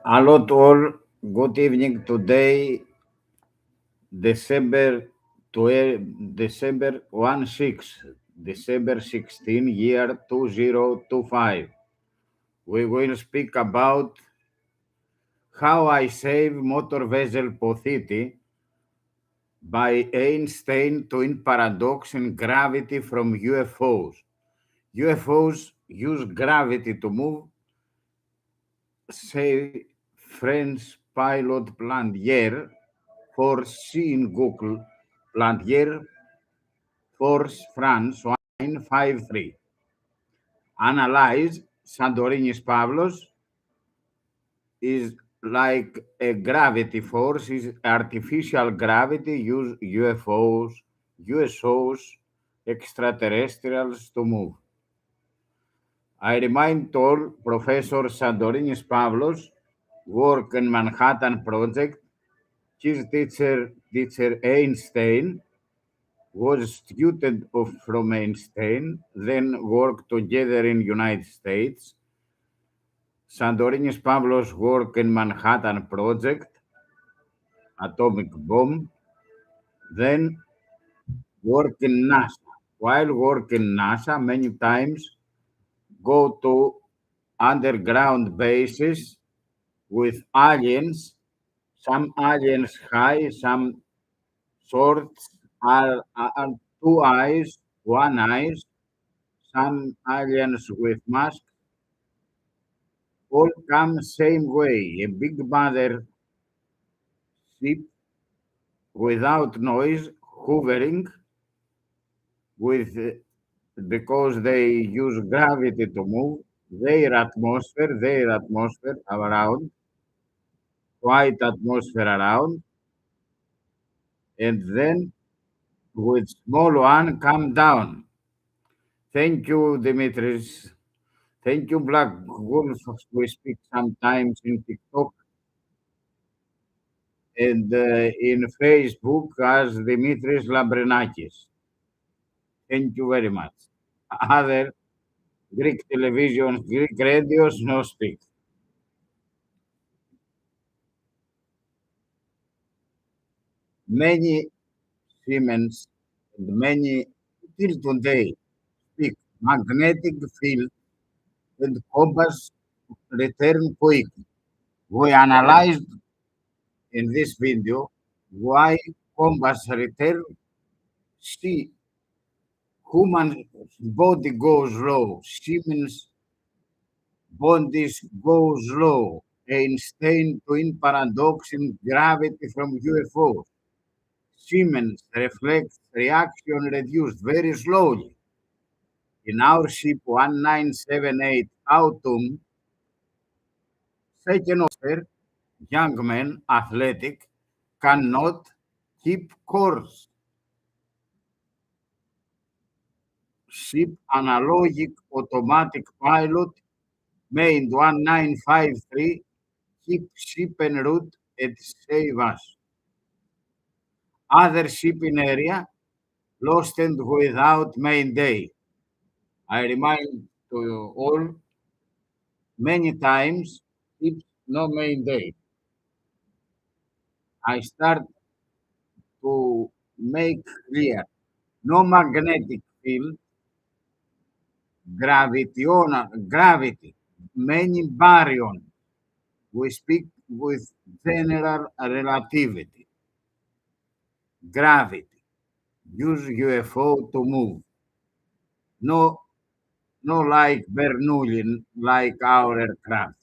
Hello to all. Good evening. Today, December 12, December 16, year 2025. We will speak about how I save motor vessel Pothiti by Einstein twin paradox and gravity from UFOs. UFOs use gravity to move, say French pilot Plantier Force in Google, Plantier Force France 153. Analyze Santorini's Pavlos is like a gravity force, is artificial gravity, use UFOs, USOs, extraterrestrials to move. I remind all Professor Santorinis Pavlos work in Manhattan Project. His teacher Einstein, was a student of from Einstein, then worked together in United States. Santorinis Pavlos work in Manhattan Project, atomic bomb, then work in NASA. While work in NASA, many times go to underground bases with aliens. Some aliens high, some sorts are two eyes, one eyes, some aliens with masks, all come same way. A big mother ship without noise, hovering with because they use gravity to move their atmosphere around, white atmosphere around, and then with small one come down. Thank you, Dimitris. Thank you, Black Wolf. We speak sometimes in TikTok and in Facebook as Dimitris Lambrenakis. Thank you very much. Other Greek televisions, Greek radios, no speak. Many Siemens and many till today speak magnetic field and compass return quickly. We analyzed in this video why compass return see human body goes low, Siemens bodies go slow, Einstein twin paradox in gravity from UFOs. Siemens reflex reaction reduced very slowly. In our ship 1978 Autumn, second officer, young man, athletic, cannot keep course. Ship analogic automatic pilot made 1953 keep ship en route and save us. Other ship in area lost and without main day. I remind to you all many times it's no main day. I start to make clear no magnetic field, gravity, many baryon. We speak with general relativity, gravity. Use UFO to move. No, no like Bernoulli, like our aircraft.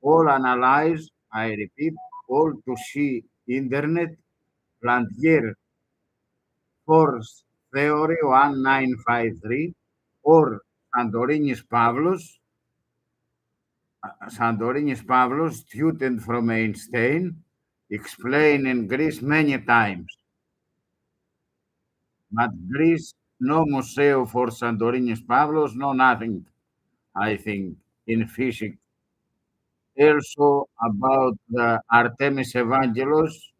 All analyze, I repeat, all to see internet, Plantier force theory 1953, or Santorinis Pavlos, student from Einstein, explained in Greece many times. But Greece, no museo for Santorinis Pavlos, no nothing, I think, in physics. Also about the Artemis Evangelos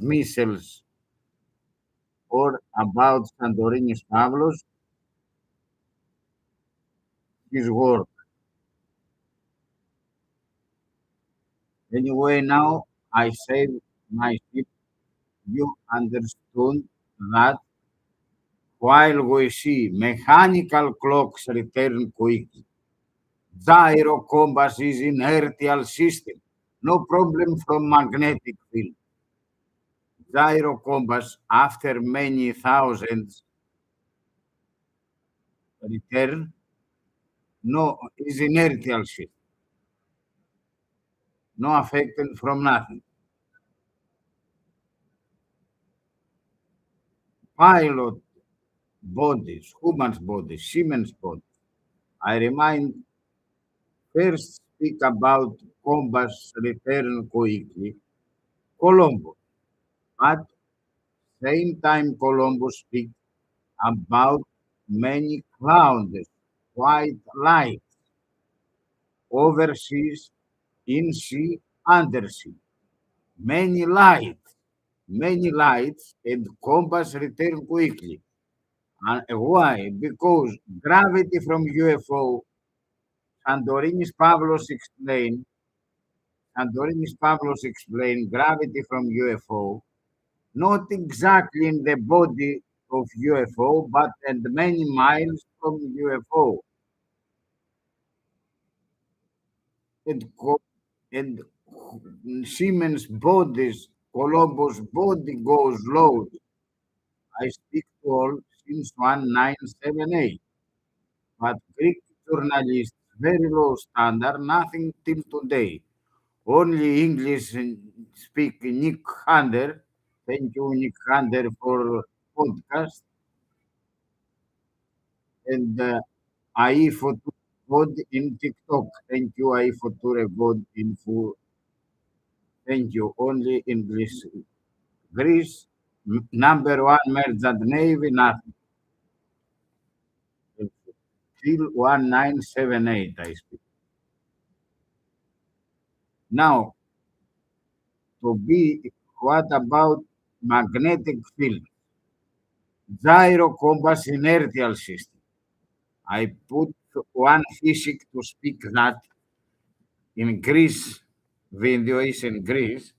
missiles or about Santorini's Pavlos, his work. Anyway, now I saved my ship. You understood that while we see mechanical clocks return quickly, gyro compass is inertial system. No problem from magnetic field. Gyro compass, after many thousands return, no is inertial shift, no affected from nothing. Pilot bodies, human bodies, Siemens bodies. I remind first speak about compass return quickly, Columbus. At same time Columbus speak about many clouds, white light, overseas, in sea, undersea. Many lights, and compass return quickly. And why? Because gravity from UFO, Santorini's Pavlos explained gravity from UFO, not exactly in the body of UFO, but at many miles from UFO. And, and Siemens bodies, Columbus body goes low. I speak to all since 1978. But Greek journalists, very low standard, nothing till today. Only English speak Nick Hunter. Thank you, Nick Hunter, for podcast. And AI Future God in TikTok. Thank you, AI Future God in full. Thank you. Only English. Greece, number one merchant navy, nothing. Till 1978, I speak. Now, to be, what about magnetic field? Gyro compass inertial system. I put one physics to speak that in Greece, video is in Greece,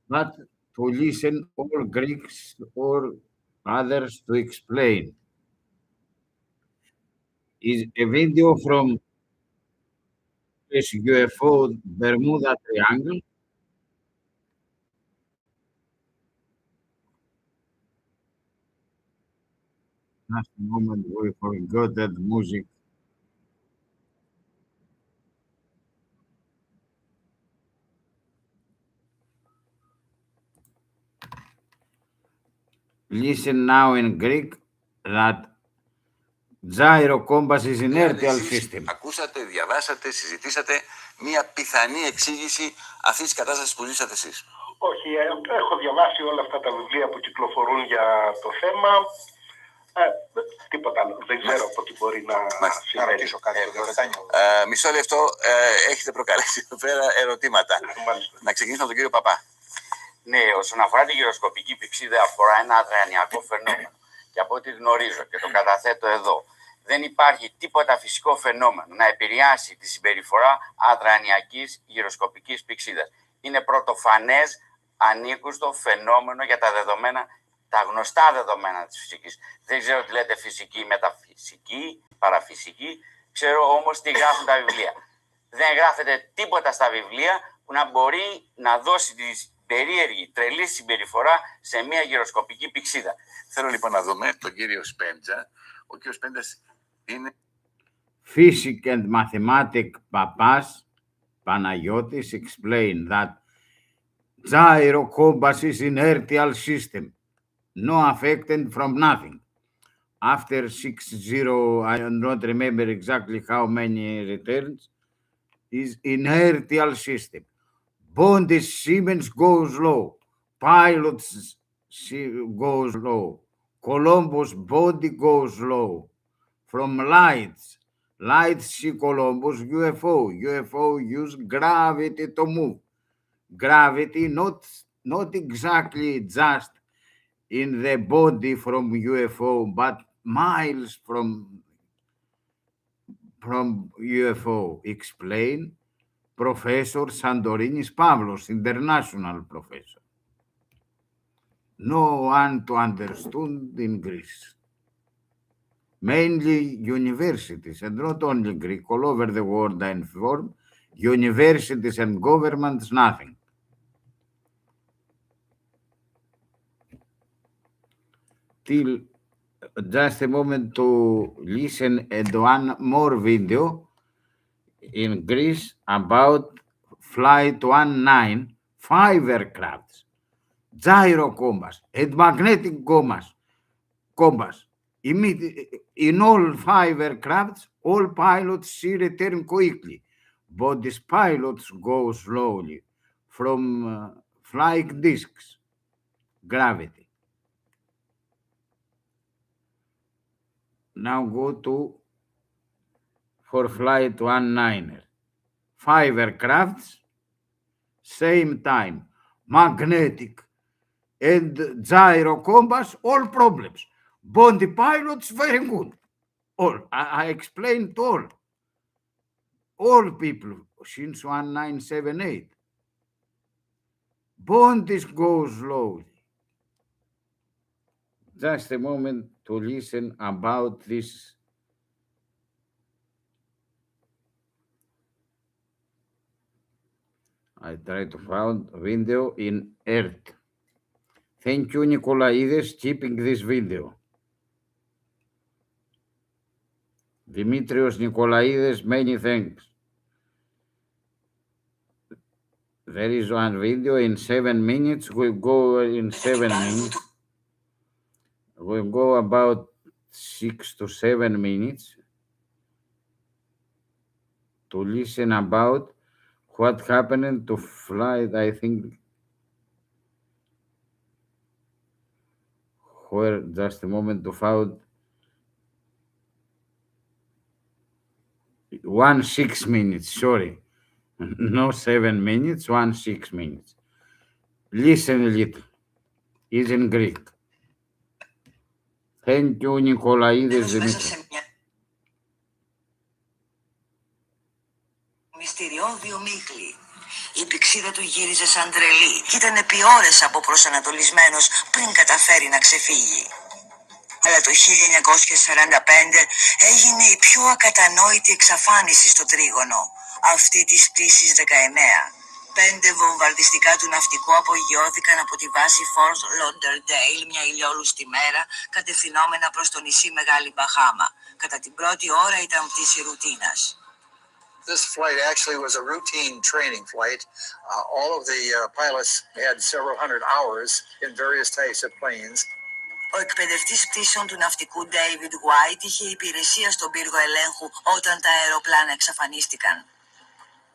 but to listen all Greeks or others to explain. Is a video from this UFO Bermuda Triangle. Last moment we forgot that music. Listen now in Greek that gyro compass is inertial system. Ακούσατε, διαβάσατε, συζητήσατε μία πιθανή εξήγηση αυτής της κατάστασης που ζήσατε εσείς? Όχι, έχω διαβάσει όλα αυτά τα βιβλία που κυκλοφορούν για το θέμα. Τίποτα άλλο. Δεν ξέρω από τι μπορεί να συμβαίνει. Να ρωτήσω κάτι. Μισό λεπτό, έχετε προκαλέσει εδώ πέρα ερωτήματα. Να ξεκινήσουμε από τον κύριο Παπά. Ναι, όσον αφορά τη γυροσκοπική πυξίδα, αφορά ένα αδρανιακό φαινόμενο. Και από ό,τι γνωρίζω και το καταθέτω εδώ, δεν υπάρχει τίποτα φυσικό φαινόμενο να επηρεάσει τη συμπεριφορά αδρανιακής γυροσκοπικής πυξίδας. Είναι πρωτοφανές ανήκουστο φαινόμενο για τα δεδομένα, τα γνωστά δεδομένα της φυσικής. Δεν ξέρω τι λέτε φυσική, μεταφυσική, παραφυσική, ξέρω όμως τι γράφουν τα βιβλία. Δεν γράφεται τίποτα στα βιβλία που να μπορεί να δώσει τη περίεργη, τρελή συμπεριφορά σε μια γυροσκοπική πυξίδα. Θέλω λοιπόν να δούμε τον κύριο Σπέντζα. Ο κύριος Σπέντζας είναι Physics and mathematics Papas Panayotis explain that gyro compass is inertial system, no affected from nothing. After 60, I don't remember exactly how many returns, is inertial system. Bondis Siemens goes low. Pilots goes low. Columbus body goes low. From lights see Columbus UFO. UFO use gravity to move. Gravity not exactly just in the body from UFO, but miles from UFO, explain Professor Sandorinis Pavlos, international professor. No one to understand in Greece. Mainly universities, and not only Greek, all over the world I inform, universities and governments, nothing. Till just a moment to listen at one more video in Greece about Flight 19, 5 aircrafts, gyro compass, and magnetic compass. In all 5 aircrafts, all pilots see return quickly, but these pilots go slowly from flying disks, gravity. Now go to for Flight 19. 5 aircrafts, same time, magnetic and gyro compass, all problems. But the pilots very good. All I explained all people since 1978. Bondis goes slowly. Just a moment to listen about this. I try to find video in Earth. Thank you, Nikolaides, keeping this video. Dimitrios Nikolaides, many thanks. There is one video in 7 minutes. We'll go in 7 minutes. We'll go about 6 to 7 minutes to listen about what happened to flight, I think, where just a moment to find 6 minutes, sorry. No 7 minutes, 6 minutes. Listen a little. It's in Greek. Thank you, Nikolaides Dimitri. Μυστηριώδη ομίχλη. Η πηξίδα του γύριζε σαν τρελή και ήταν επί ώρες αποπροσανατολισμένος πριν καταφέρει να ξεφύγει. Αλλά το 1945 έγινε η πιο ακατανόητη εξαφάνιση στο τρίγωνο, αυτή της πτήσης 19. 5 βομβαρδιστικά του ναυτικού απογειώθηκαν από τη βάση Fort Lauderdale μια ηλιόλουστη μέρα, κατευθυνόμενα προς το νησί Μεγάλη Μπαχάμα. Κατά την πρώτη ώρα ήταν πτήση ρουτίνας. This flight actually was a routine training flight. All of the pilots had several hundred hours in various types of planes. Ο εκπαιδευτής πτήσεων του ναυτικού David White είχε υπηρεσία στον πύργο ελέγχου όταν τα αεροπλάνα εξαφανίστηκαν.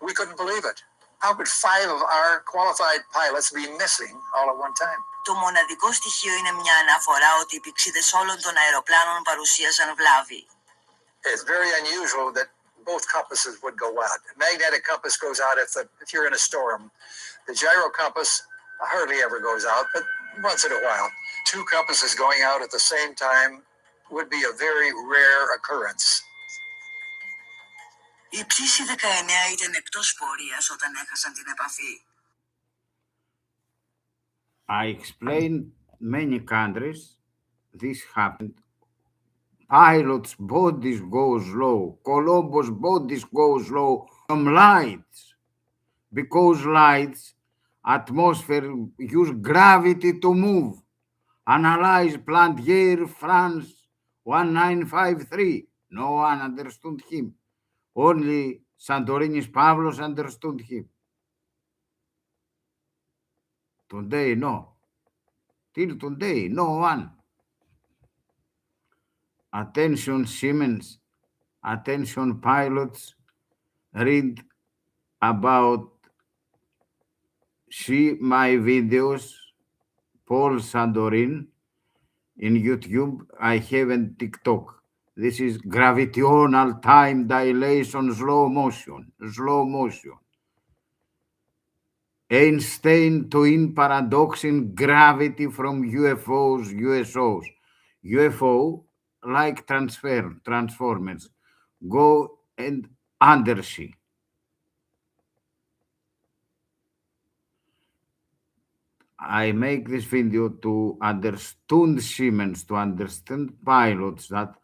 We couldn't believe it. How could 5 of our qualified pilots be missing all at one time? Το μοναδικό στοιχείο είναι μια αναφορά ότι οι πηξίδες όλων των αεροπλάνων παρουσίαζαν βλάβη. It's very unusual that both compasses would go out. The magnetic compass goes out if you're in a storm. The gyro compass hardly ever goes out, but once in a while. 2 compasses going out at the same time would be a very rare occurrence. Η πτήση 19 ήταν εκτός πορείας όταν έχασαν την επαφή. I explained many countries this happened. Pilots' bodies go slow. Colombo's bodies go slow from lights. Because lights, atmosphere use gravity to move. Analyze Plantier, France 1953. No one understood him. Only Sandorinis Pavlos understood him. Today, no. Till today, no one. Attention Siemens, attention pilots, read about, see my videos, Paul Sandorin, in YouTube. I have a TikTok. This is gravitational time dilation, slow motion. Einstein twin paradox in gravity from UFOs, USOs. UFO, like transformers, go and undersea. I make this video to understand Siemens, to understand pilots that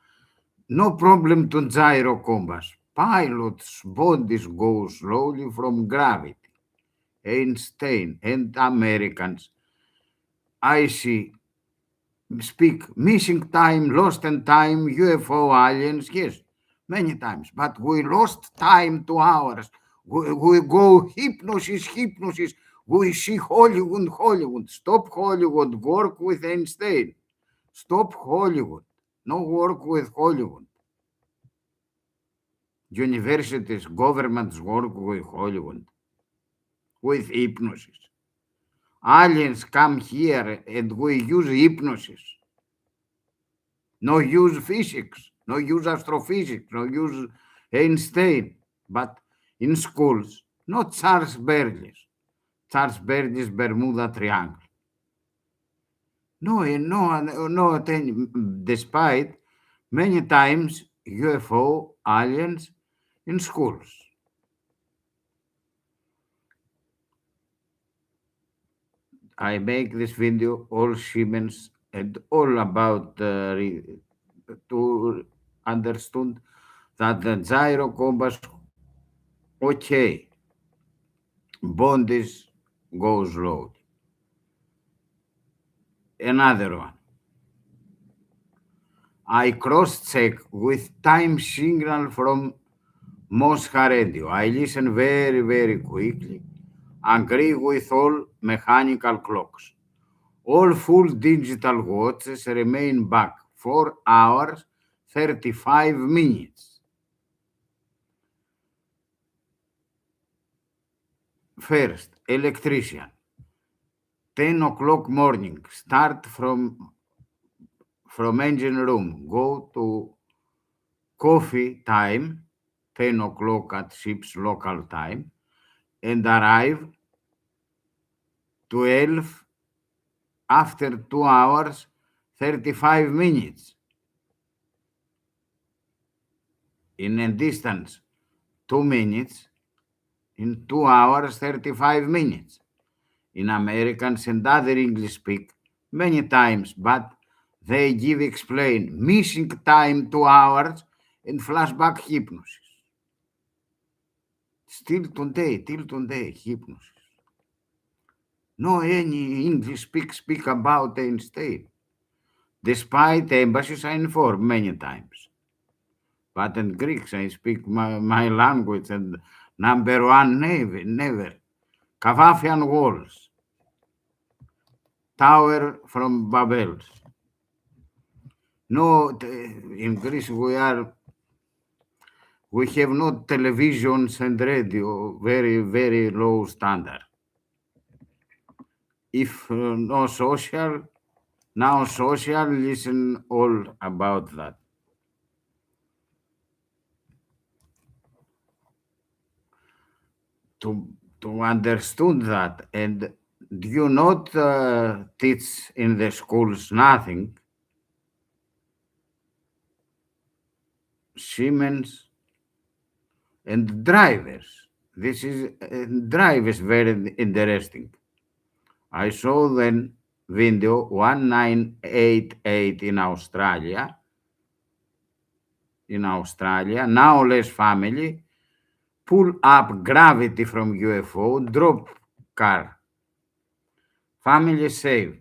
no problem to gyro compass. Pilots' bodies go slowly from gravity. Einstein and Americans. I see speak missing time, lost in time, UFO aliens, yes, many times. But we lost time 2 hours. We go hypnosis. We see Hollywood. Stop Hollywood, work with Einstein. Stop Hollywood. No work with Hollywood. Universities, governments work with Hollywood, with hypnosis. Aliens come here and we use hypnosis. No use physics, no use astrophysics, no use Einstein. But in schools, not Charles Berkeley's Bermuda Triangle. No, despite many times UFO aliens in schools. I make this video all Siemens and all about to understand that the gyro compass, okay, bodies go slow. Another one. I cross-check with time signal from Moscow radio. I listen very, very quickly. Agree with all mechanical clocks. All full digital watches remain back 4 hours, 35 minutes. First, electrician. 10 o'clock morning, start from engine room, go to coffee time, 10 o'clock at ship's local time, and arrive 12 after 2 hours, 35 minutes. In a distance, 2 minutes, in 2 hours, 35 minutes. In Americans and other English speak many times, but they explain missing time 2 hours and flashback hypnosis. Till today, hypnosis. No any English speak about Einstein. Despite embassies I inform many times. But in Greeks I speak my language and number one never. Cavafian walls. Tower from Babel. No, in Greece we have no televisions and radio, very, very low standard. If no social, now social, listen all about that. To understand that, and do you not teach in the schools nothing? Siemens and drivers. This is drivers very interesting. I saw then video 1988 in Australia. Now less family, pull up gravity from UFO, drop car. Family saved.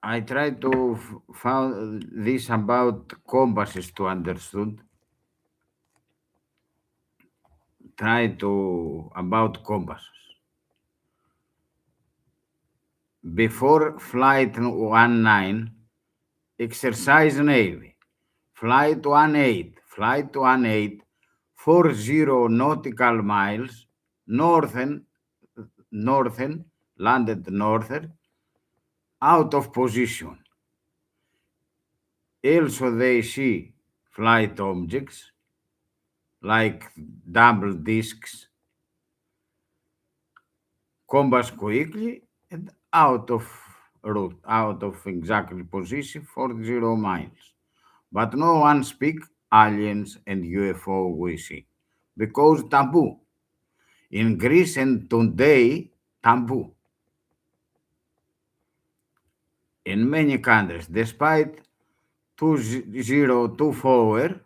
I try to find this about compasses to understand. About compasses. Before flight 19, exercise Navy. Flight 18, 40 nautical miles, northern, landed northern, out of position. Also they see flight objects, like double discs, combust quickly and out of route, out of exactly position for 0 miles. But no one speak aliens and UFO we see because taboo. In Greece and today, taboo. In many countries, despite 2024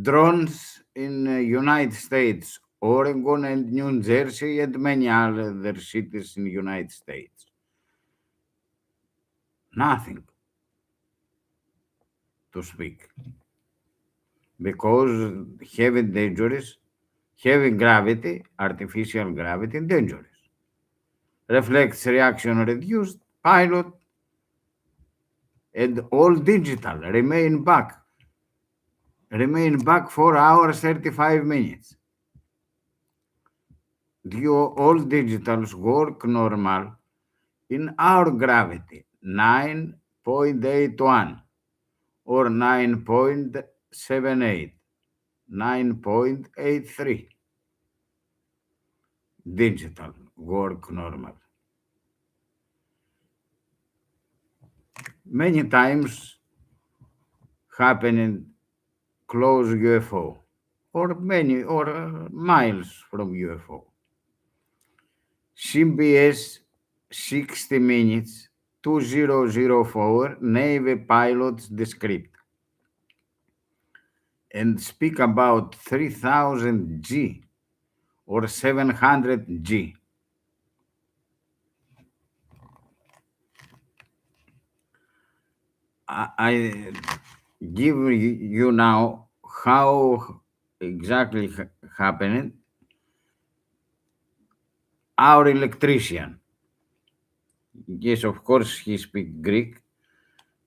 drones in United States, Oregon and New Jersey and many other cities in United States. Nothing to speak. Because having dangerous, having gravity, artificial gravity, dangerous. Reflex reaction reduced, pilot and all digital, remain back 4 hours 35 minutes. All digitals work normal in our gravity 9.81 or 9.78, 9.83. Digital work normal. Many times happening close UFO or miles from UFO. CBS 60 Minutes 2004 Navy pilots descript and speak about 3000 G or 700 G. I give you now how exactly happened. Our electrician, yes, of course, he speaks Greek,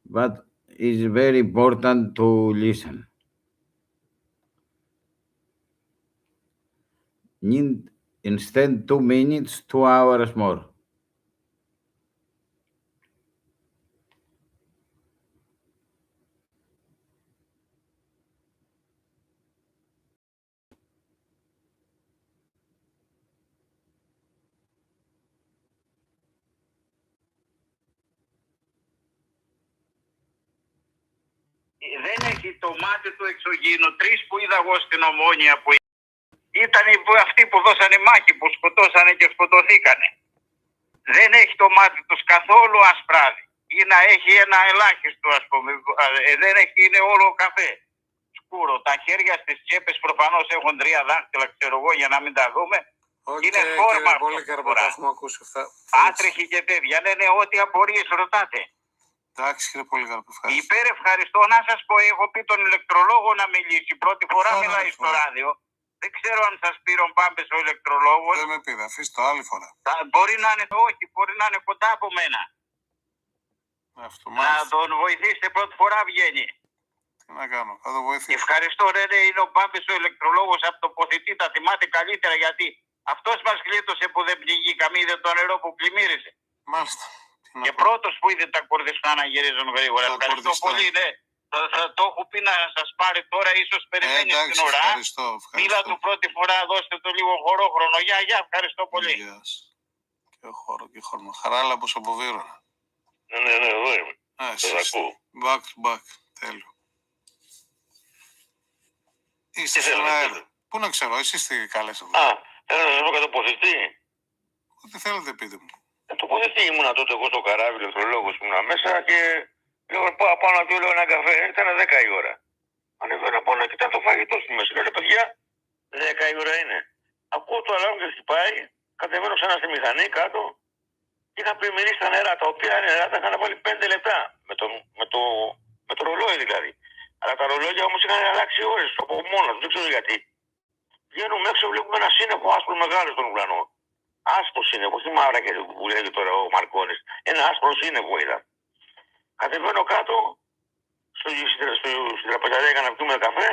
but it's very important to listen. Need instead 2 minutes, 2 hours more. Δεν έχει το μάτι του εξωγήινου. 3 που είδα εγώ στην Ομόνια που ήταν αυτοί που δώσανε μάχη, που σκοτώσανε και σκοτωθήκανε. Δεν έχει το μάτι τους καθόλου ασπράδι. Ή να έχει ένα ελάχιστο, ας πούμε. Δεν έχει, είναι όλο καφέ. Σκούρο. Τα χέρια στις τσέπες προφανώς έχουν 3 δάχτυλα, ξέρω εγώ, για να μην τα δούμε. Είναι φόρμα αυτό. Πολύ καρπότα, έχουμε ακούσει αυτά. Άτρεχοι και τέτοια. Λένε ό,τι απορίες ρωτάτε. Εντάξει, κύριε Πολύκαρπο, ευχαριστώ. Υπερευχαριστώ. Να σας πω, έχω πει τον ηλεκτρολόγο να μιλήσει. Πρώτη φορά μιλάει στο ράδιο. Δεν ξέρω αν σας πήραν πάμπες ο ηλεκτρολόγος. Δεν με πήρε, αφήστε το άλλη φορά. Μπορεί να είναι, όχι, μπορεί να είναι κοντά από μένα. Αυτό, να τον βοηθήσετε, πρώτη φορά βγαίνει. Τι να κάνω, θα τον βοηθήσω. Ευχαριστώ, ρε, είναι ο πάμπες ο ηλεκτρολόγος από το Ποθητή. Τα θυμάται καλύτερα γιατί αυτός μας γλίτωσε που δεν πληγήκαμε, είδε το νερό που πλημμύρισε. Μάλιστα. Και πρώτος που είδε τα Κουρδιστάν να γυρίζουν γρήγορα. Ευχαριστώ πολύ, ναι. Θα το έχω πει να σας πάρει τώρα, ίσως περιμένει την ώρα. Ευχαριστώ. Μίλα του πρώτη φορά, δώστε το λίγο χωρόχρονο. Γεια, ευχαριστώ πολύ. Γεια σας. Και χώρο και χρόνο. Χαράλαμπος από Βύρωνα. Ναι, εδώ είμαι. Σας ακούω. Back to back. Τέλειο. Είστε στον αέρα. Πού να ξέρω, εσείς τι κάλεσατε. Θέλω να σας πω κατά Ποθητή. Ό,τι θέλετε πείτε μου. Το Ποθητή ήμουνα τότε εγώ στο καράβι, ηλεκτρολόγος ήμουνα μέσα και λέω πάω πάνω να πιω ένα καφέ. Ήταν 10 η ώρα. Ανεβαίνω πάνω και ήταν το φαγητό στη μέση. Λέω παιδιά, 10 η ώρα είναι. Ακούω το αλάρμ και χτυπάει. Κατεβαίνω ξανά στη μηχανή κάτω. Και είχα πλημμυρίσει τα νερά, τα οποία νερά τα είχαν βάλει 5 λεπτά. Με το ρολόι δηλαδή. Αλλά τα ρολόγια όμως είχαν αλλάξει ώρες από μόνο, δεν ξέρω γιατί. Βγαίνουμε έξω, βλέπουμε ένα σύννεφο άσπρο μεγάλο στον ουρανό. Άσπρο σύννεφο, όχι μαύρα και που λέγει τώρα ο Μαρκόνης. Ένα άσπρο σύννεφο είδα. Κατεβαίνω κάτω, στην τραπεζαρία για να πιούμε καφέ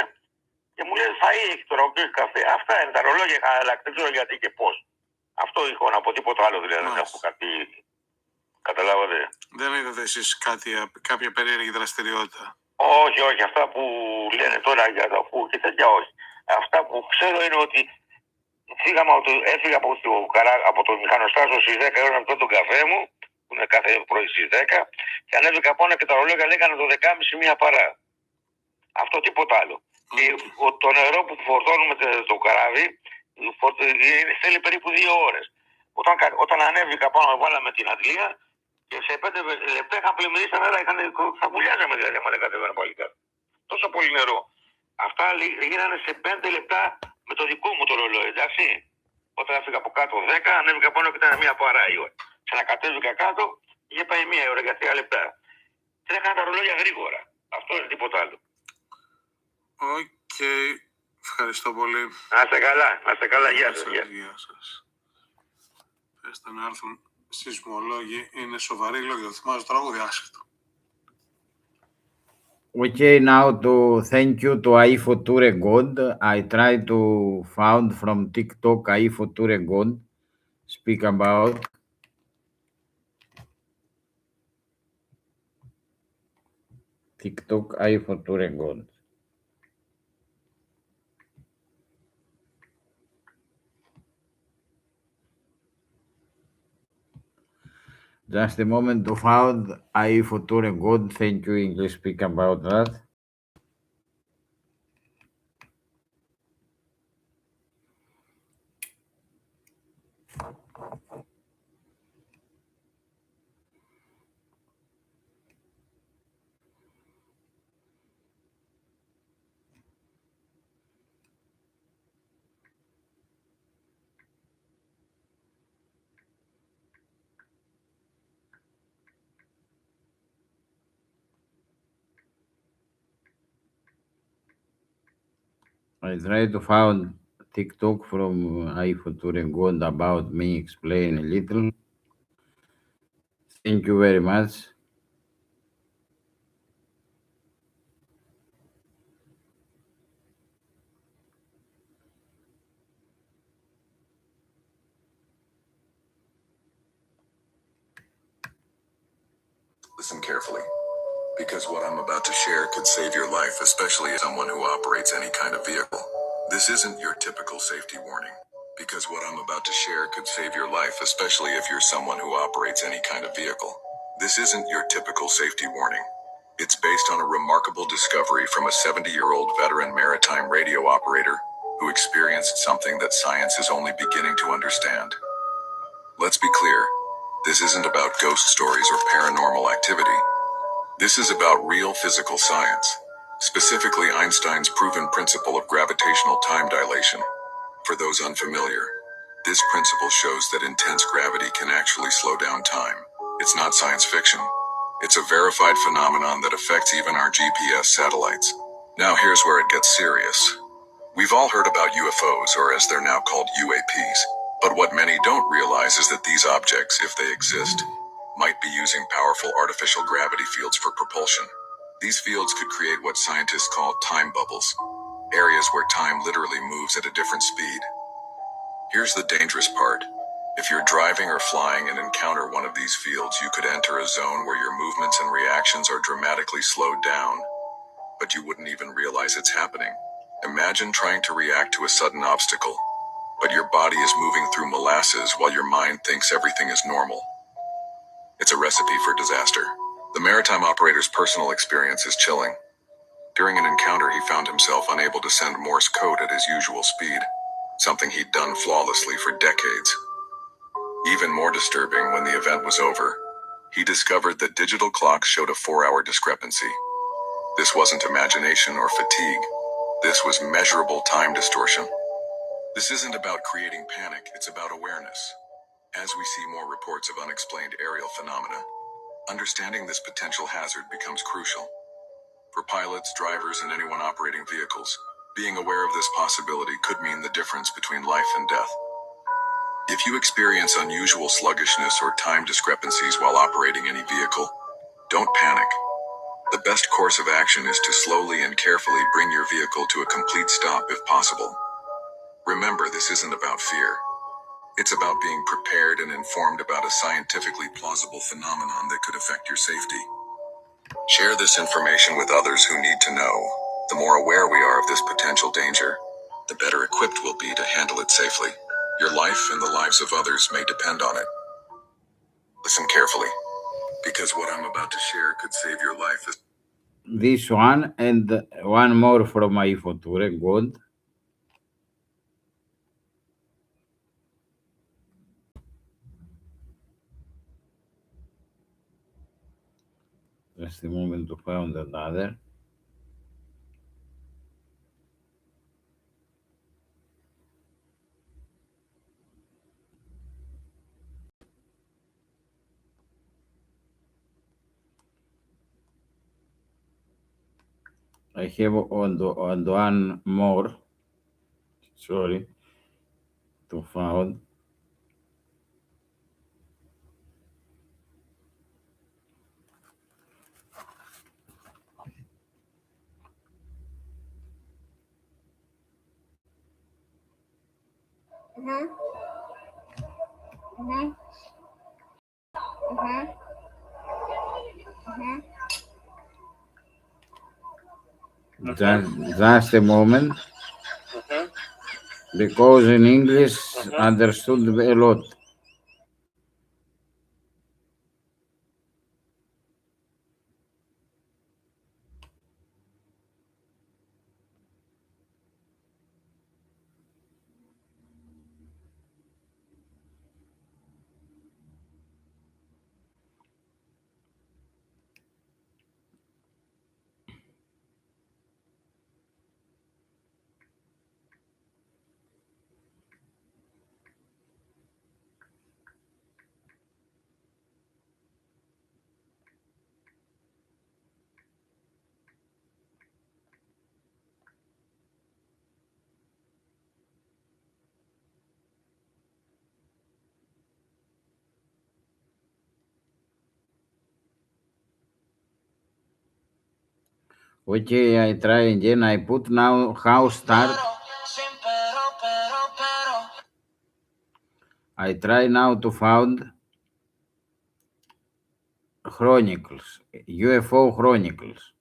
και μου λέει φαΐ έχει τώρα, ο κύριος καφέ. Αυτά είναι τα ρολόγια, είχαν αλλάξει, δεν ξέρω γιατί και πώς. Αυτό είχα να πω, τίποτα άλλο δηλαδή. Δεν έχω κάτι. Καταλάβατε. Δεν είδατε εσείς κάποια περίεργη δραστηριότητα. Όχι, αυτά που λένε τώρα για το αφού και τέτοια όχι. Αυτά που ξέρω είναι ότι έφυγα από το μηχανοστάσιο στις 10 ώρα να πιω τον καφέ μου, που είναι κάθε πρωί στις 10, και ανέβηκα πάνω και τα ρολόγια λέγανε το 10.30 μία παρά. Αυτό τίποτα άλλο. Και το νερό που φορτώνουμε το καράβι θέλει περίπου 2 ώρες. Όταν ανέβηκα πάνω, βάλαμε την αντλία και σε 5 λεπτά είχαν πλημμυρίσει τα νερά, θα βουλιάζαμε δηλαδή, άμα δεν κατέβαινα πάλι κάτω. Τόσο πολύ νερό. Αυτά γίνανε σε 5 λεπτά με το δικό μου το ρολόι, εντάξει. Όταν έφυγα από κάτω 10, ανέβηκα πάνω και ήταν μία παρά η ώρα. Ξανακατέβηκα κάτω, είχε πάει 1 ώρα για 3 λεπτά. Τρέχανε τα ρολόγια γρήγορα. Αυτό είναι τίποτα άλλο. Οκ. Ευχαριστώ πολύ. Να είστε καλά, να είστε καλά. Γεια σας. Γεια σας. Πέστε να έρθουν σεισμολόγοι. Είναι σοβαροί λόγοι. Το θυμάζω τραγούδι άσχετο. Okay, now to thank you to Ufo Uso God. I try to found from TikTok Ufo Uso God speak about TikTok Ufo Uso God. Just a moment to found Ufo Uso God. Thank you, English speak about that. I try to find TikTok from Ufo Uso God about me, explain a little. Thank you very much. Listen carefully, because what I'm about to share could save your life, especially as someone who operates any kind of vehicle. This isn't your typical safety warning, because what I'm about to share could save your life, especially if you're someone who operates any kind of vehicle. This isn't your typical safety warning. It's based on a remarkable discovery from a 70-year-old veteran maritime radio operator who experienced something that science is only beginning to understand. Let's be clear, this isn't about ghost stories or paranormal activity. This is about real physical science, specifically Einstein's proven principle of gravitational time dilation. For those unfamiliar, this principle shows that intense gravity can actually slow down time. It's not science fiction. It's a verified phenomenon that affects even our GPS satellites. Now here's where it gets serious. We've all heard about UFOs, or as they're now called UAPs. But what many don't realize is that these objects, if they exist, might be using powerful artificial gravity fields for propulsion. These fields could create what scientists call time bubbles, areas where time literally moves at a different speed. Here's the dangerous part. If you're driving or flying and encounter one of these fields, you could enter a zone where your movements and reactions are dramatically slowed down, but you wouldn't even realize it's happening. Imagine trying to react to a sudden obstacle, but your body is moving through molasses while your mind thinks everything is normal. It's a recipe for disaster. The maritime operator's personal experience is chilling. During an encounter, he found himself unable to send Morse code at his usual speed, something he'd done flawlessly for decades. Even more disturbing, when the event was over, he discovered that digital clocks showed a 4-hour discrepancy. This wasn't imagination or fatigue. This was measurable time distortion. This isn't about creating panic, it's about awareness. As we see more reports of unexplained aerial phenomena, understanding this potential hazard becomes crucial. For pilots, drivers, and anyone operating vehicles, being aware of this possibility could mean the difference between life and death. If you experience unusual sluggishness or time discrepancies while operating any vehicle, don't panic. The best course of action is to slowly and carefully bring your vehicle to a complete stop if possible. Remember, this isn't about fear. It's about being prepared and informed about a scientifically plausible phenomenon that could affect your safety. Share this information with others who need to know. The more aware we are of this potential danger, the better equipped we'll be to handle it safely. Your life and the lives of others may depend on it. Listen carefully, because what I'm about to share could save your life. This one and one more from my future. Good. Just a moment to find another. I have on one more. Sorry, to found. Just a moment, because in English understood a lot. Okay, I try again. I put now how start. I try now to found Chronicles, UFO Chronicles.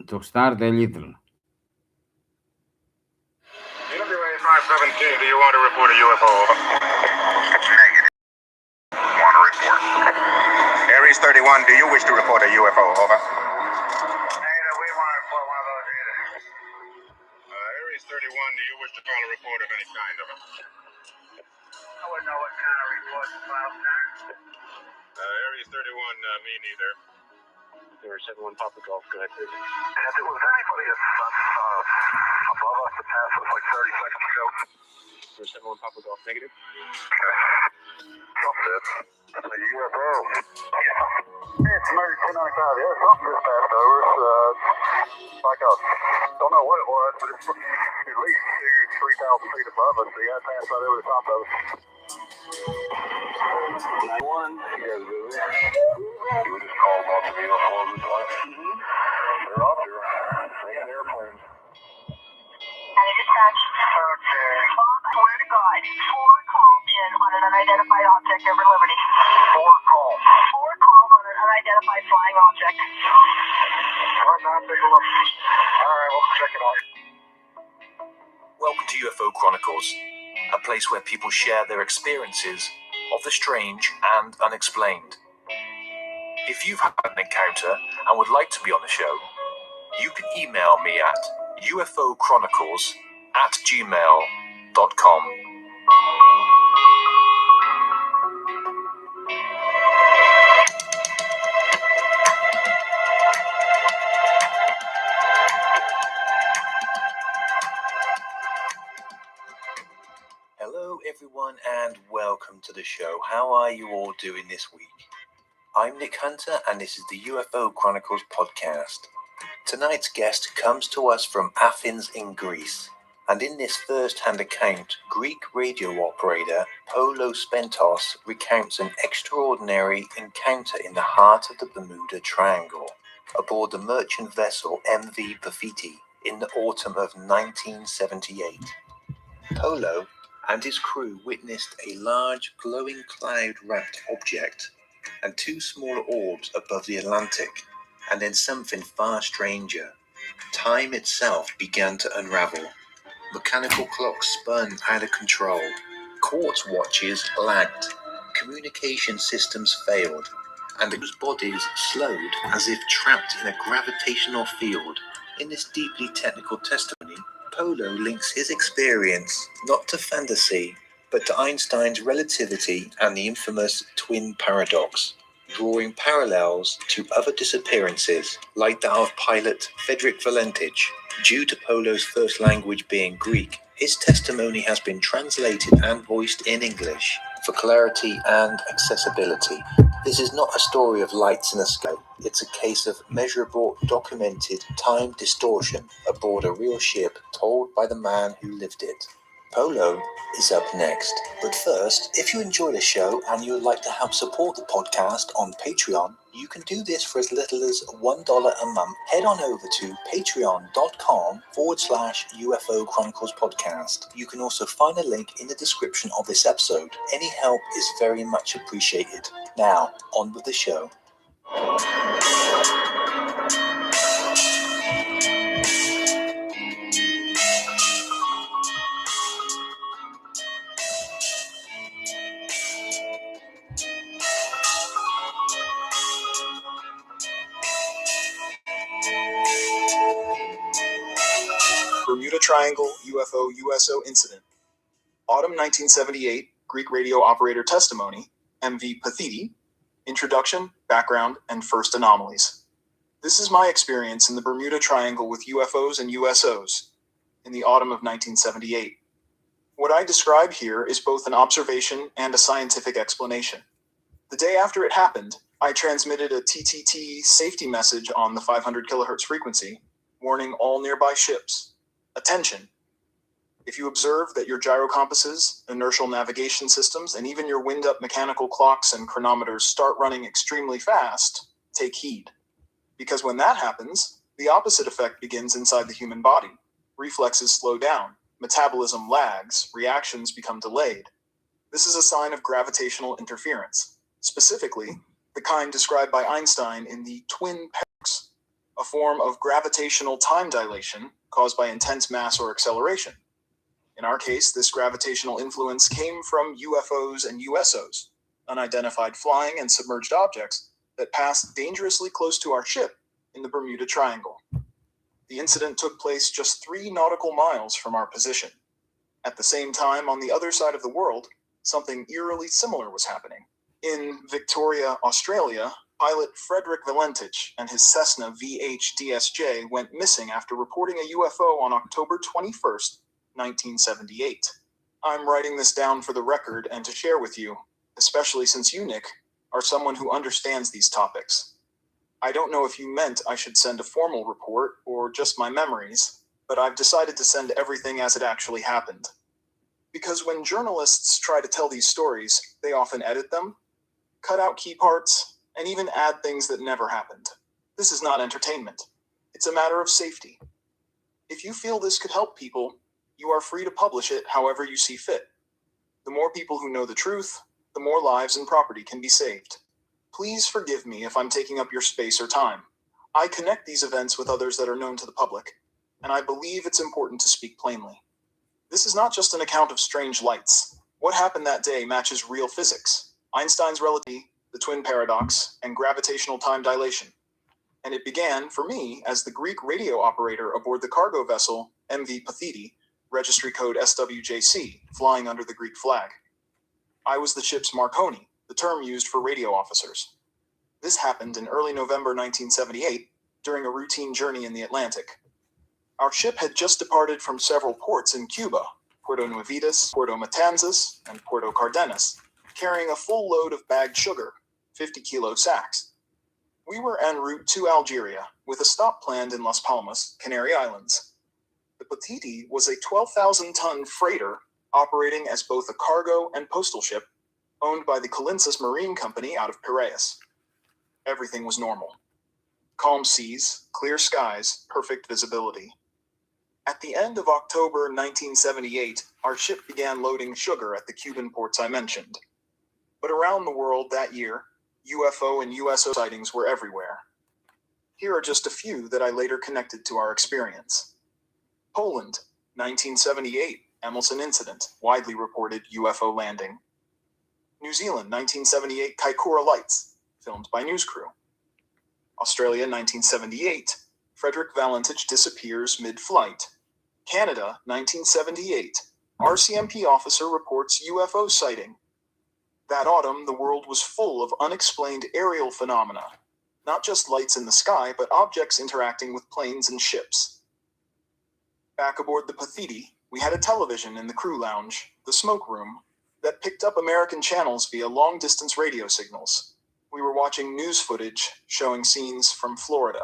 To start a little. UWA 517, do you want to report a UFO? Negative. Want to report. Aries 31, do you wish to report a UFO? Over. Negative, we want to report one of those either. Aries 31, do you wish to file a report of any kind? Over. I wouldn't know what kind of report to file, sir. Aries 31, me neither. 71 Papa Golf, go ahead, please. If it was anybody above us that passed us like 30 seconds ago. 71 Papa Golf, negative. Something did. That's a UFO. Hey, it's American 295. Yeah, something just passed over us. Like a, don't know what it was, but it's at least 2,000 to 3,000 feet above us. So yeah, it passed right over the top of us. 91. You guys good? You would just call off the UFOs this way. They're out there. Taking airplanes. And it dispatch. Okay. Swear to God, 4 calls in on an unidentified object over Liberty. 4 calls. 4 calls on an unidentified flying object. All right, now take a look. All right, we'll check it out. Welcome to UFO Chronicles, a place where people share their experiences of the strange and unexplained. If you've had an encounter and would like to be on the show, you can email me at ufochronicles@gmail.com. Hello everyone and welcome to the show. How are you all doing this week? I'm Nick Hunter and this is the UFO Chronicles podcast. Tonight's guest comes to us from Athens in Greece, and in this first-hand account, Greek radio operator Polo Spentzas recounts an extraordinary encounter in the heart of the Bermuda Triangle, aboard the merchant vessel MV Pothiti in the autumn of 1978. Polo and his crew witnessed a large glowing cloud-wrapped object and 2 smaller orbs above the Atlantic, and then something far stranger. Time itself began to unravel. Mechanical clocks spun out of control. Quartz watches lagged. Communication systems failed. And the bodies slowed as if trapped in a gravitational field. In this deeply technical testimony, Polo links his experience not to fantasy, but to Einstein's relativity and the infamous twin paradox, drawing parallels to other disappearances, like that of pilot Frederick Valentich. Due to Polo's first language being Greek, his testimony has been translated and voiced in English for clarity and accessibility. This is not a story of lights in the sky. It's a case of measurable, documented time distortion aboard a real ship told by the man who lived it. Polo is up next. But first, if you enjoy the show and you would like to help support the podcast on Patreon, you can do this for as little as $1 a month. Head on over to patreon.com/UFO Chronicles Podcast. You can also find a link in the description of this episode. Any help is very much appreciated. Now, on with the show. Bermuda Triangle UFO USO incident. Autumn 1978, Greek radio operator testimony, MV Pothiti. Introduction, background, and first anomalies. This is my experience in the Bermuda Triangle with UFOs and USOs in the autumn of 1978. What I describe here is both an observation and a scientific explanation. The day after it happened, I transmitted a TTT safety message on the 500 kilohertz frequency, warning all nearby ships. Attention! If you observe that your gyrocompasses, inertial navigation systems, and even your wind-up mechanical clocks and chronometers start running extremely fast, take heed. Because when that happens, the opposite effect begins inside the human body. Reflexes slow down, metabolism lags, reactions become delayed. This is a sign of gravitational interference, specifically the kind described by Einstein in the twin paradox, a form of gravitational time dilation caused by intense mass or acceleration. In our case, this gravitational influence came from UFOs and USOs, unidentified flying and submerged objects that passed dangerously close to our ship in the Bermuda Triangle. The incident took place just 3 nautical miles from our position. At the same time, on the other side of the world, something eerily similar was happening. In Victoria, Australia, pilot Frederick Valentich and his Cessna VH-DSJ went missing after reporting a UFO on October 21st, 1978. I'm writing this down for the record and to share with you, especially since you, Nick, are someone who understands these topics. I don't know if you meant I should send a formal report or just my memories, but I've decided to send everything as it actually happened. Because when journalists try to tell these stories, they often edit them, cut out key parts, and even add things that never happened. This is not entertainment. It's a matter of safety. If you feel this could help people, you are free to publish it however you see fit. The more people who know the truth, the more lives and property can be saved. Please forgive me if I'm taking up your space or time. I connect these events with others that are known to the public, and I believe it's important to speak plainly. This is not just an account of strange lights. What happened that day matches real physics, Einstein's relativity, the twin paradox, and gravitational time dilation. And it began, for me, as the Greek radio operator aboard the cargo vessel MV Pothiti, registry code Swjc, flying under the Greek flag. I was the ship's Marconi, the term used for radio officers. This happened in early November 1978, during a routine journey in the Atlantic. Our ship had just departed from several ports in Cuba, Puerto Nuevitas, Puerto Matanzas, and Puerto Cardenas, carrying a full load of bagged sugar, 50-kilo sacks. We were en route to Algeria, with a stop planned in Las Palmas, Canary Islands. The Pothiti was a 12,000-ton freighter operating as both a cargo and postal ship, owned by the Colinsis Marine Company out of Piraeus. Everything was normal. Calm seas, clear skies, perfect visibility. At the end of October 1978, our ship began loading sugar at the Cuban ports I mentioned. But around the world that year, UFO and USO sightings were everywhere. Here are just a few that I later connected to our experience. Poland, 1978, Amundsen incident, widely reported UFO landing. New Zealand, 1978, Kaikoura lights, filmed by news crew. Australia, 1978, Frederick Valentich disappears mid-flight. Canada, 1978, RCMP officer reports UFO sighting. That autumn, the world was full of unexplained aerial phenomena. Not just lights in the sky, but objects interacting with planes and ships. Back aboard the Pothiti, we had a television in the crew lounge, the smoke room, that picked up American channels via long-distance radio signals. We were watching news footage showing scenes from Florida.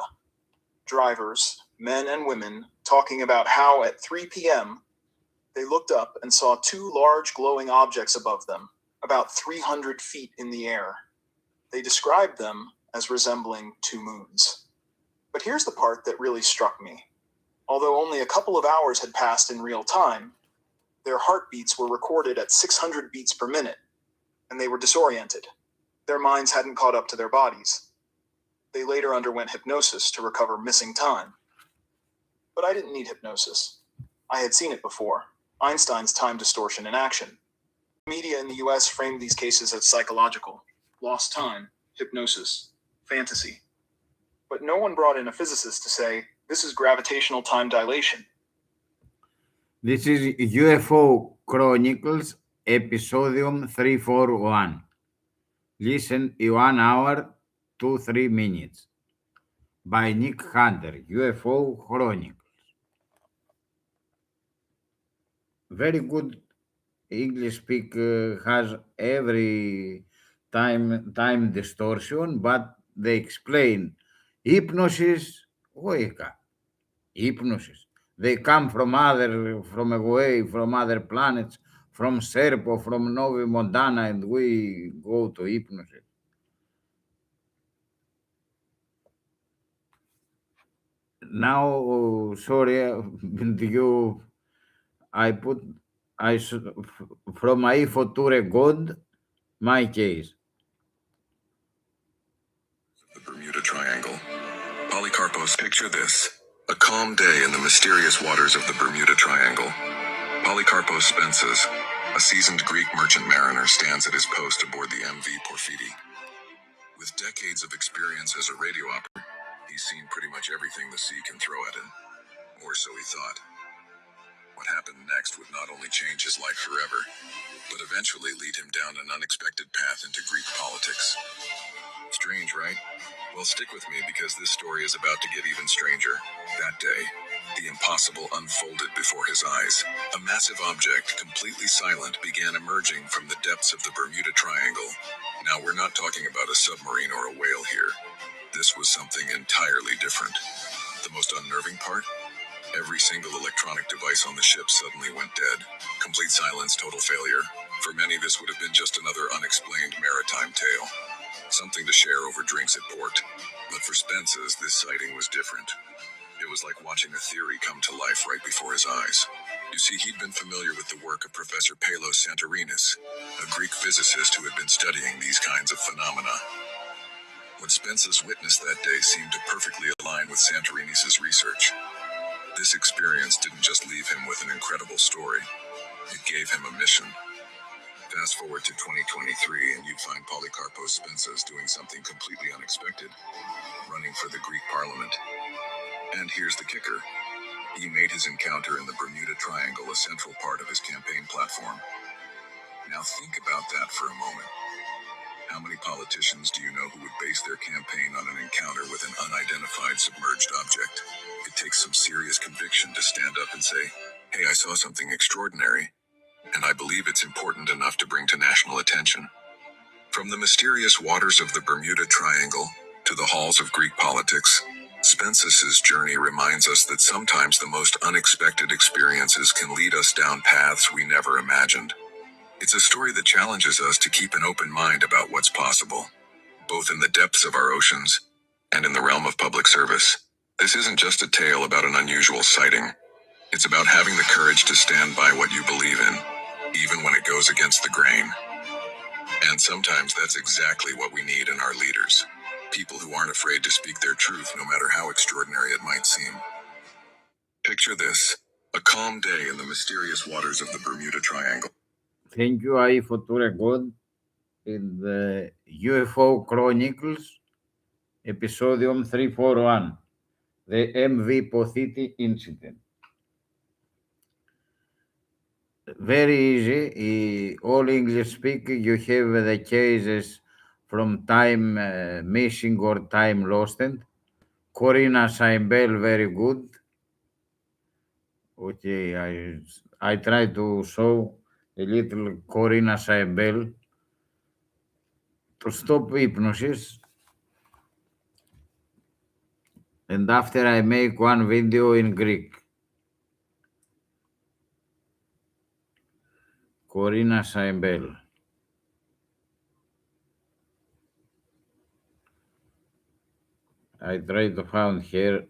Drivers, men and women, talking about how at 3 p.m., they looked up and saw two large glowing objects above them, about 300 feet in the air. They described them as resembling two moons. But here's the part that really struck me. Although only a couple of hours had passed in real time, their heartbeats were recorded at 600 beats per minute, and they were disoriented. Their minds hadn't caught up to their bodies. They later underwent hypnosis to recover missing time. But I didn't need hypnosis. I had seen it before, Einstein's time distortion in action. Media in the US framed these cases as psychological, lost time, hypnosis, fantasy. But no one brought in a physicist to say, this is gravitational time dilation. This is UFO Chronicles, Episodium 341. Listen in 1 hour to 3 minutes. By Nick Hunter, UFO Chronicles. Very good English speak has every time distortion, but they explain hypnosis. Hypnosis. They come from away, from other planets, from Serpo, from Novi Montana, and we go to hypnosis. Now, sorry, from Ufo to record my case. The Bermuda Triangle. Polycarpos, picture this. A calm day in the mysterious waters of the Bermuda Triangle. Polycarpos Spentzas, a seasoned Greek merchant mariner, stands at his post aboard the MV Pothiti. With decades of experience as a radio operator, he's seen pretty much everything the sea can throw at him. Or so he thought. What happened next would not only change his life forever, but eventually lead him down an unexpected path into Greek politics. Strange, right? Well, stick with me because this story is about to get even stranger. That day, the impossible unfolded before his eyes. A massive object, completely silent, began emerging from the depths of the Bermuda Triangle. Now, we're not talking about a submarine or a whale here. This was something entirely different. The most unnerving part? Every single electronic device on the ship suddenly went dead. Complete silence, total failure. For many, this would have been just another unexplained maritime tale. Something to share over drinks at port. But for Spentzas, this sighting was different. It was like watching a theory come to life right before his eyes. You see, he'd been familiar with the work of Professor Palos Santorinus, a Greek physicist who had been studying these kinds of phenomena. What Spentzas witnessed that day seemed to perfectly align with Santorinus' research. This experience didn't just leave him with an incredible story. It gave him a mission. Fast forward to 2023 and you'd find Polycarpos Spentzas doing something completely unexpected, running for the Greek parliament. And here's the kicker. He made his encounter in the Bermuda Triangle a central part of his campaign platform. Now think about that for a moment. How many politicians do you know who would base their campaign on an encounter with an unidentified submerged object? It takes some serious conviction to stand up and say, hey, I saw something extraordinary, and I believe it's important enough to bring to national attention. From the mysterious waters of the Bermuda Triangle to the halls of Greek politics, Spentzas' journey reminds us that sometimes the most unexpected experiences can lead us down paths we never imagined. It's a story that challenges us to keep an open mind about what's possible, both in the depths of our oceans and in the realm of public service. This isn't just a tale about an unusual sighting. It's about having the courage to stand by what you believe in, even when it goes against the grain. And sometimes that's exactly what we need in our leaders. People who aren't afraid to speak their truth no matter how extraordinary it might seem. Picture this, a calm day in the mysterious waters of the Bermuda Triangle. Thank you, I for to record in the UFO Chronicles, episodium 341, the MV Pothiti incident. Very easy. All English speaking, you have the cases from time missing or time lost. Corinna Saimbel, very good. Okay, I try to show a little Corinna Saimbel to stop hypnosis. And after I make one video in Greek. Corinna Saimbel. I try to find her.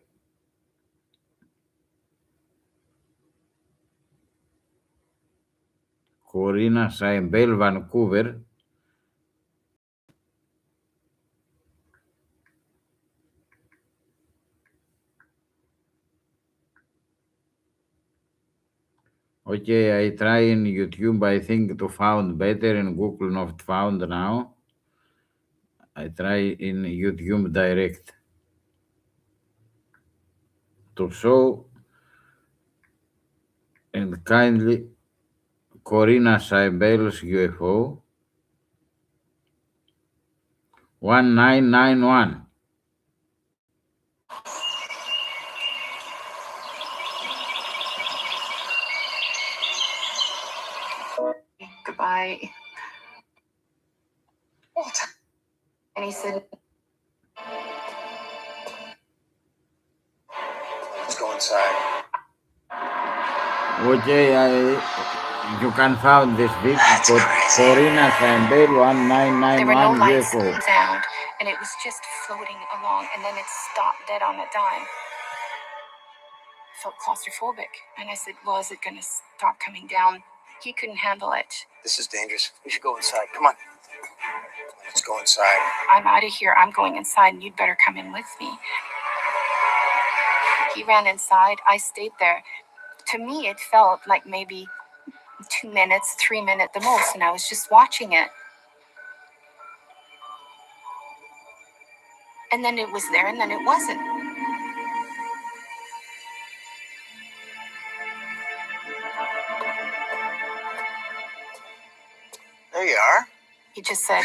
Corinna Saimbel, Vancouver. Okay, I try in YouTube, I think to found better, in Google not found now. I try in YouTube direct to show and kindly Corinna Saimbel's UFO 1991. Goodbye. What? And he said, Let's go inside. Okay, you can find this video. Corinna Saimbel there were no 1991 lights, UFO. sound, and it was just floating along, and then it stopped dead on a dime. I felt claustrophobic, and I said, well, is it going to stop coming down? He couldn't handle it. This is dangerous. We should go inside. Come on. Let's go inside. I'm out of here. I'm going inside, and you'd better come in with me. He ran inside. I stayed there. To me, it felt like maybe 2 minutes, 3 minutes the most, and I was just watching it. And then it was there, and then it wasn't. There you are. He just said,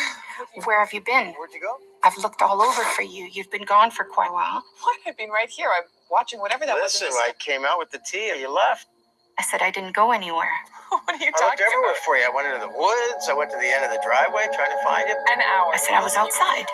where have you been? Where'd you go? I've looked all over for you. You've been gone for quite a while. What? I've been right here. I'm watching whatever that Listen, was. I came out with the tea and you left. I said I didn't go anywhere. What are you I looked talking everywhere about? for you. I went into the woods. I went to the end of the driveway trying to find you. An hour. I said I was outside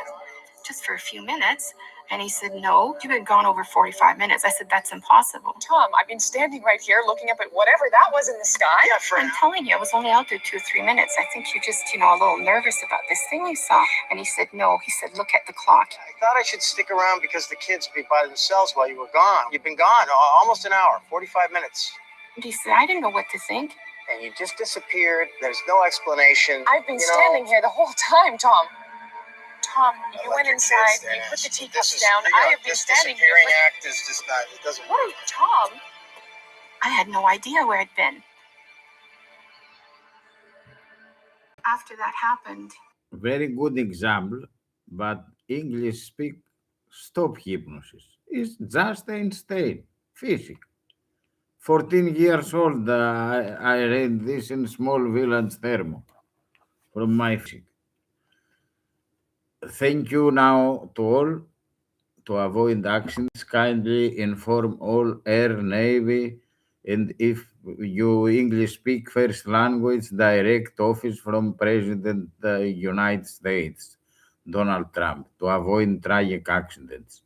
just for a few minutes. And he said, no, you've been gone over 45 minutes. I said, that's impossible. Tom, I've been standing right here looking up at whatever that was in the sky. Yeah, for I'm telling you, I was only out there 2 or 3 minutes. I think you're just, a little nervous about this thing you saw. And he said, no. He said, look at the clock. I thought I should stick around because the kids would be by themselves while you were gone. You've been gone almost an hour, 45 minutes. And he said, I didn't know what to think. And you just disappeared. There's no explanation. I've been standing here the whole time, Tom. Tom, you Let went your inside, kids you put dance. the teacups This is- down. I have been this standing here. disappearing act is just not, it doesn't What are work. you, Tom? I had no idea where I'd been. After that happened, Very good example, but English speak stop hypnosis. It's just Einstein, physics. 14 years old, I read this in small village thermo from my physics. Thank you now to all. To avoid accidents, kindly inform all Air, Navy, and if you English speak first language, direct office from President United States, Donald Trump, to avoid tragic accidents.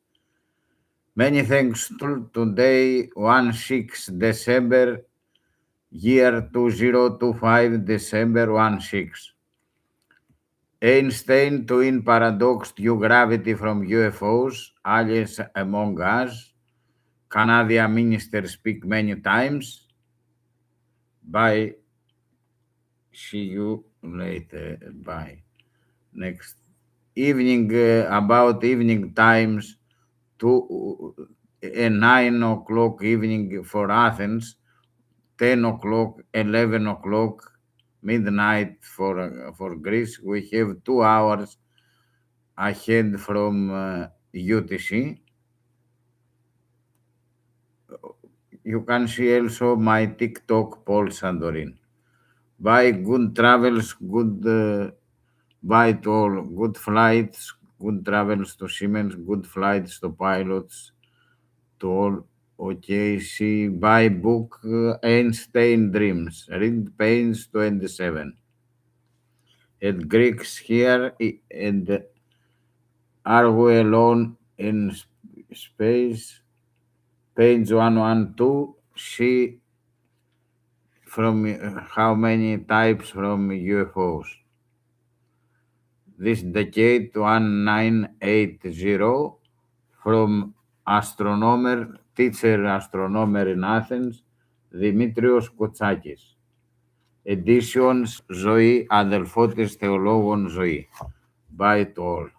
Many thanks to today, 16 December, year 2025, December 16. Einstein twin paradox due gravity from UFOs, aliens among us. Canadian minister speak many times. Bye. See you later. Bye. Next. about evening times to 9 o'clock evening for Athens, 10 o'clock, 11 o'clock, midnight for Greece. We have 2 hours ahead from UTC. You can see also my TikTok, Paul Sandorin. Bye, good travels, bye to all, good flights, good travels to Siemens, good flights to pilots, to all. Okay, see, buy book Einstein Dreams, read Pains 27. At Greeks here, and Are We Alone in Space? Page 112, see from how many types from UFOs. This decade 1980 from teacher astronomer in Athens, Δημήτριος Κοτσάκης. Editions Ζωή, αδελφό της θεολόγων Ζωή. Bye to all.